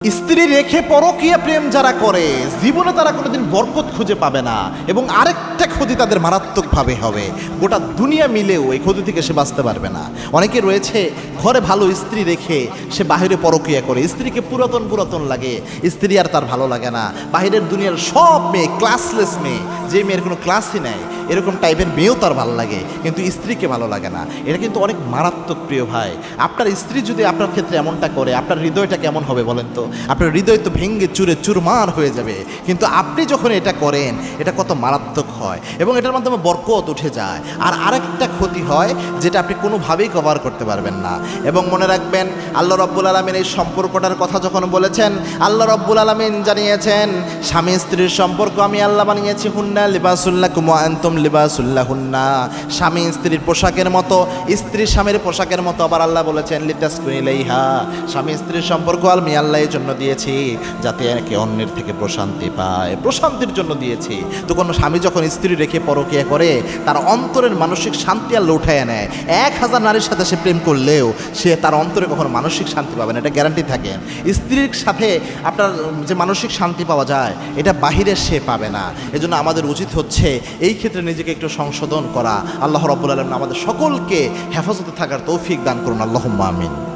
স্ত্রী রেখে পরকীয়া প্রেম যারা করে জীবনে তারা কোনোদিন বরকত খুঁজে পাবে না এবং আরেকটা ক্ষতি তাদের মারাত্মকভাবে হবে। গোটা দুনিয়া মিলেও এই ক্ষতি থেকে সে বাঁচতে পারবে না। অনেকে রয়েছে ঘরে ভালো স্ত্রী রেখে সে বাহিরে পরকীয়া করে, স্ত্রীকে পুরাতন পুরাতন লাগে, স্ত্রী আর তার ভালো লাগে না। বাহিরের দুনিয়ার সব মেয়ে ক্লাসলেস মেয়ে, যে মেয়ের কোনো ক্লাসই নেয়, এরকম টাইপের মেয়েও তার ভালো লাগে, কিন্তু স্ত্রীকে ভালো লাগে না। এটা কিন্তু অনেক মারাত্মক প্রিয় ভাই। আপনার স্ত্রী যদি আপনার ক্ষেত্রে এমনটা করে, আপনার হৃদয়টা কেমন হবে বলেন তো? আপনার হৃদয় তো ভেঙ্গে চুরে চুরমার হয়ে যাবে। কিন্তু আপনি যখন এটা করেন, এটা কত মারাত্মক হয় এবং এটার মাধ্যমে বরকত উঠে যায়। আর আরেকটা ক্ষতি হয় যেটা আপনি কোনোভাবেই কভার করতে পারবেন না। এবং মনে রাখবেন, আল্লাহ রাব্বুল আলামিন এই সম্পর্কটার কথা যখন বলেছেন, আল্লাহ রাব্বুল আলামিন জানিয়েছেন স্বামী স্ত্রীর সম্পর্ক আমি আল্লাহ বানিয়েছি হুন্না লিবাসুল্লাকুম ওয়া আনতুম লিবাসুল্লাহুন্না। স্বামী স্ত্রীর পোশাকের মতো, স্ত্রী স্বামীর পোশাকের মতো। আবার আল্লাহ বলেছেন লিতাসকুনু ইলাইহা, স্বামী স্ত্রীর সম্পর্ক আমি আল্লাহ এই জন্য দিয়েছি যাতে একে অন্যের থেকে প্রশান্তি পায়, প্রশান্তির জন্য দিয়েছি। তো কোনো স্বামী যখন স্ত্রী রেখে পরকীয়া করে, তার অন্তরের মানসিক শান্তি আল্লাহ উঠায় নেয়। 1000 নারীর সাথে সে প্রেম করলেও সে তার অন্তরে কখনো মানসিক শান্তি পাবে না, এটা গ্যারান্টি থাকে। স্ত্রীর সাথে আপনার যে মানসিক শান্তি পাওয়া যায়, এটা বাহিরে সে পাবে না। এজন্য আমাদের উচিত হচ্ছে এই ক্ষেত্রে নিজেকে একটু সংশোধন করা। আল্লাহ রাব্বুল আলামিন আমাদের সকলকে হেফাজতে থাকার তৌফিক দান করুন, আল্লাহুম্মা আমিন।